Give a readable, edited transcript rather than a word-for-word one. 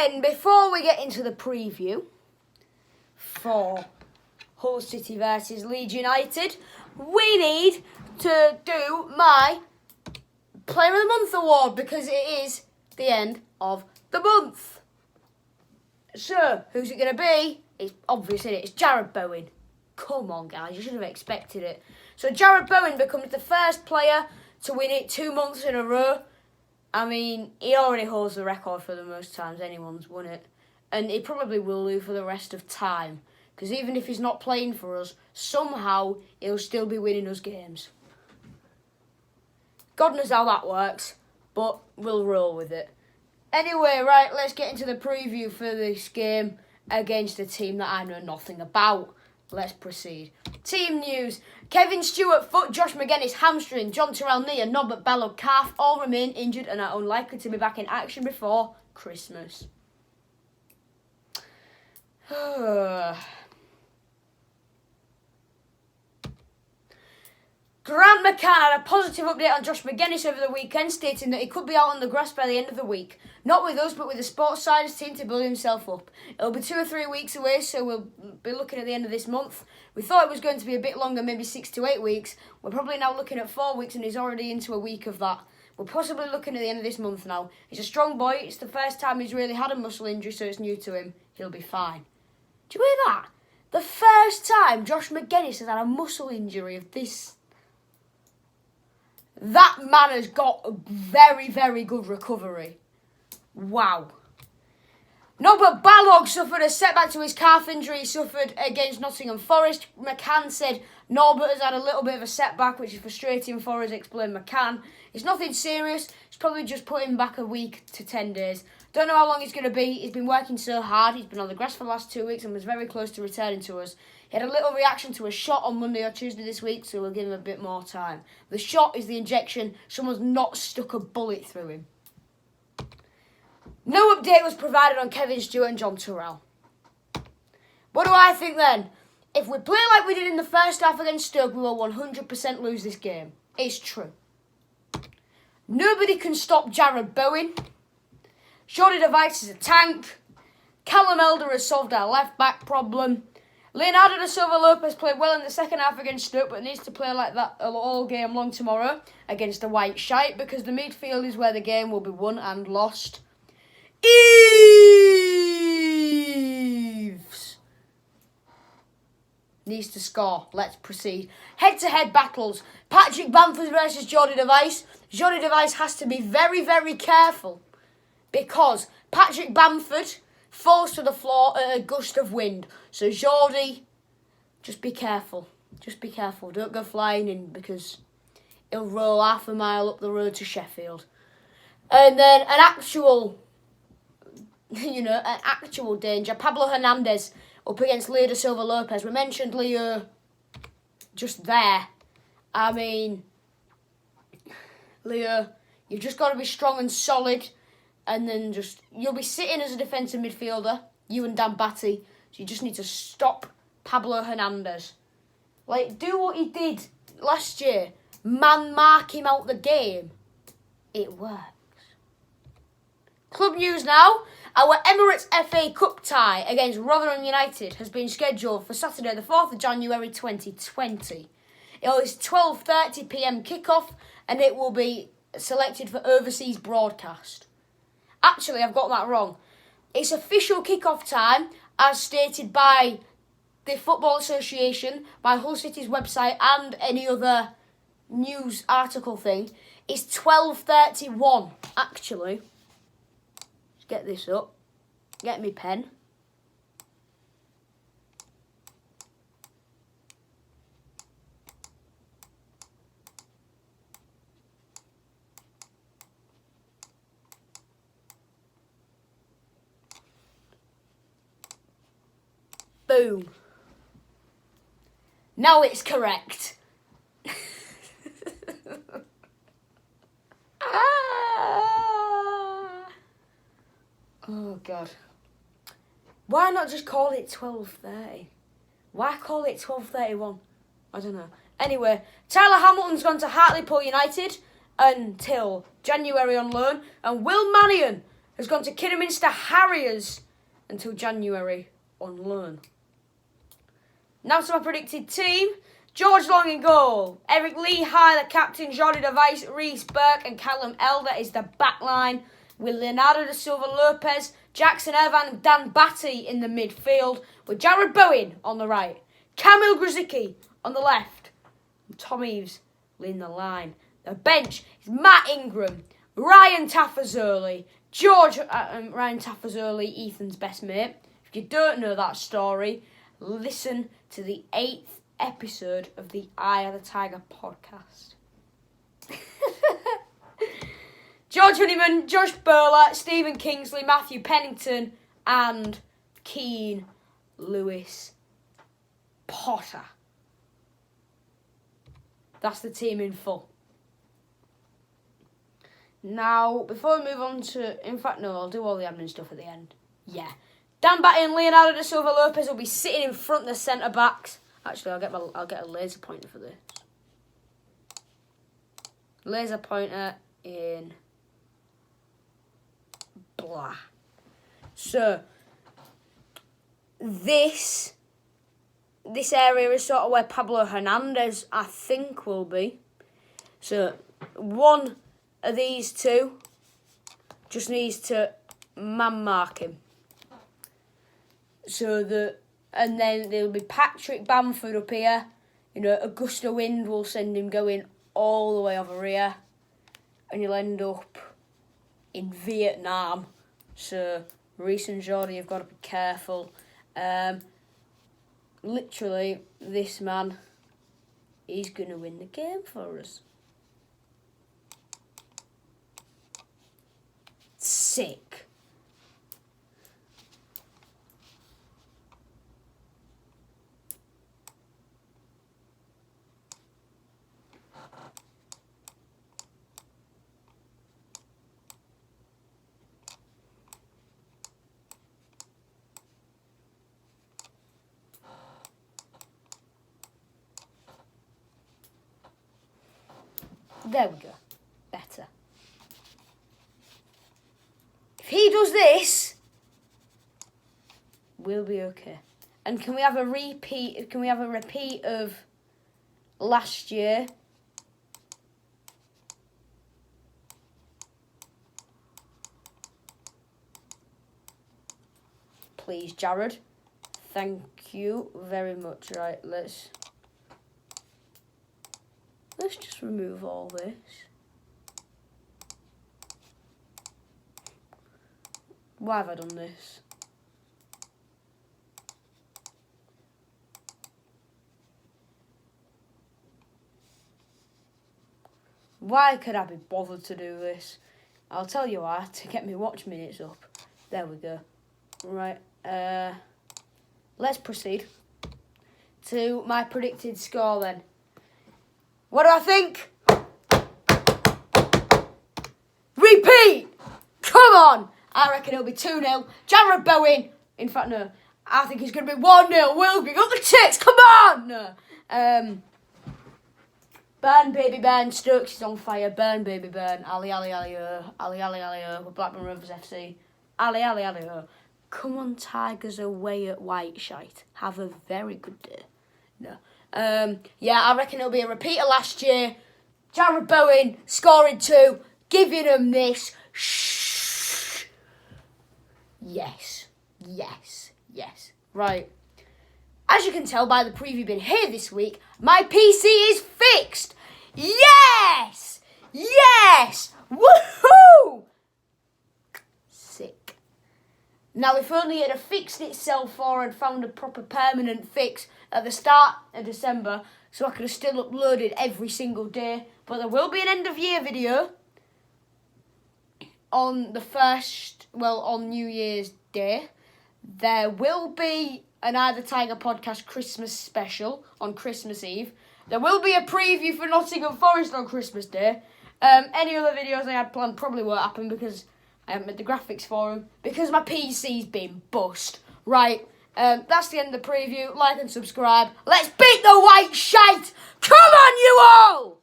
then, before we get into the preview for Hull City versus Leeds United, we need to do my Player of the Month award because it is the end of the month. So, who's it going to be? It's obvious, isn't it? It's Jarrod Bowen. Come on, guys, you should have expected it. So, Jarrod Bowen becomes the first player to win it 2 months in a row. I mean, he already holds the record for the most times anyone's won it. And he probably will do for the rest of time. Because even if he's not playing for us, somehow he'll still be winning us games. God knows how that works, but we'll roll with it. Anyway, right, let's get into the preview for this game against a team that I know nothing about. Let's proceed. Team news. Kevin Stewart foot, Josh Magennis hamstring, John Terrell knee and Norbert Ballog calf all remain injured and are unlikely to be back in action before Christmas. Grant McCann had a positive update on Josh Magennis over the weekend, stating that he could be out on the grass by the end of the week. Not with us, but with the Sports Science team to build himself up. It'll be 2 or 3 weeks away, so we'll be looking at the end of this month. We thought it was going to be a bit longer, maybe 6 to 8 weeks. We're probably now looking at 4 weeks, and he's already into a week of that. We're possibly looking at the end of this month now. He's a strong boy. It's the first time he's really had a muscle injury, so it's new to him. He'll be fine. Do you hear that? The first time Josh Magennis has had a muscle injury of this... That man has got a very, very good recovery. Wow. Norbert Ballog suffered a setback to his calf injury he suffered against Nottingham Forest. McCann said Norbert has had a little bit of a setback, which is frustrating for us, explained McCann. It's nothing serious. It's probably just put him back a week to 10 days. Don't know how long he's going to be. He's been working so hard. He's been on the grass for the last 2 weeks and was very close to returning to us. He had a little reaction to a shot on Monday or Tuesday this week, so we'll give him a bit more time. The shot is the injection. Someone's not stuck a bullet through him. No update was provided on Kevin Stewart and John Terrell. What do I think then? If we play like we did in the first half against Stoke, we will 100% lose this game. It's true. Nobody can stop Jarrod Bowen. Jordi Device is a tank. Callum Elder has solved our left-back problem. Leonardo da Silva Lopez played well in the second half against Stoke, but needs to play like that all game long tomorrow against the White Shite, because the midfield is where the game will be won and lost. Eves needs to score. Let's proceed. Head-to-head battles. Patrick Bamford versus Jordi Device. Jordi Device has to be very, very careful because Patrick Bamford falls to the floor at a gust of wind. So Jordi, just be careful. Just be careful. Don't go flying in because he'll roll half a mile up the road to Sheffield. And then an actual danger. Pablo Hernandez up against Leo da Silva Lopez. We mentioned Leo just there. I mean, Leo, you've just got to be strong and solid. And then you'll be sitting as a defensive midfielder, you and Dan Batty. So you just need to stop Pablo Hernandez. Do what he did last year. Man-mark him out the game. It works. Club news now. Our Emirates FA Cup tie against Rotherham United has been scheduled for Saturday the 4th of January 2020. It is 12:30pm kickoff and it will be selected for overseas broadcast. Actually, I've got that wrong. It's official kickoff time, as stated by the Football Association, by Hull City's website, and any other news article thing. It's 12:31. Actually, let's get this up. Get me pen. Boom. Now it's correct. Oh, God. Why not just call it 12:30? Why call it 12:31? I don't know. Anyway, Tyler Hamilton's gone to Hartlepool United until January on loan, and Will Mannion has gone to Kidderminster Harriers until January on loan. Now to my predicted team. George Long in goal. Eric Lehigh, the captain. Jordi Device, Reece Burke and Callum Elder is the back line. With Leonardo da Silva Lopez, Jackson Irvine and Dan Batty in the midfield. With Jared Bowen on the right. Kamil Grzycki on the left. And Tom Eaves leading the line. The bench is Matt Ingram, Ryan Tafazoli, Ryan Tafazoli, Ethan's best mate. If you don't know that story, listen to the 8th episode of the Eye of the Tiger podcast. George Honeyman, Josh Burler, Stephen Kingsley, Matthew Pennington and Keane Lewis Potter. That's the team in full. Now, before we move on to... In fact, no, I'll do all the admin stuff at the end. Yeah. Dan Batty and Leonardo da Silva Lopez will be sitting in front of the centre-backs. Actually, I'll get a laser pointer for this. Laser pointer in... blah. So, this area is sort of where Pablo Hernandez, I think, will be. So, one of these two just needs to man-mark him. And then there'll be Patrick Bamford up here. You know, a gust of wind will send him going all the way over here. And you'll end up in Vietnam. So, Reece and Jordi, you've got to be careful. Literally, this man, he's going to win the game for us. Sick. There we go. Better. If he does this, we'll be okay. And can we have a repeat? Can we have a repeat of last year? Please, Jared. Thank you very much. Right, let's just remove all this. Why have I done this? Why could I be bothered to do this? I'll tell you why, to get my watch minutes up. There we go. Right, let's proceed to my predicted score then. What do I think? Repeat! Come on! I reckon it'll be 2-0. Jared Bowen. In fact, no. I think it's going to be 1-0. Wilby, got the tits. Come on! No. Burn, baby, burn. Stokes is on fire. Burn, baby, burn. Ali, Ali, Ali, Ali, Ali, Ali, with Blackburn Rovers FC. Ali, Ali, Ali, Come on, Tigers away at Whiteshite. Have a very good day. No. Yeah, I reckon it'll be a repeat of last year. Jared Bowen scoring 2, giving them this. Shh. Yes. Right. As you can tell by the preview being here this week, my PC is fixed. Yes! Woohoo! Sick. Now, if only it had fixed itself or had found a proper permanent fix at the start of December, so I could have still uploaded every single day. But there will be an end of year video on on New Year's Day. There will be an Eye of the Tiger podcast Christmas special on Christmas Eve. There will be a preview for Nottingham Forest on Christmas Day. Any other videos I had planned probably won't happen because I haven't made the graphics for them, because my PC's been bust. Right, that's the end of the preview. Like and subscribe. Let's beat the white shite! Come on, you all!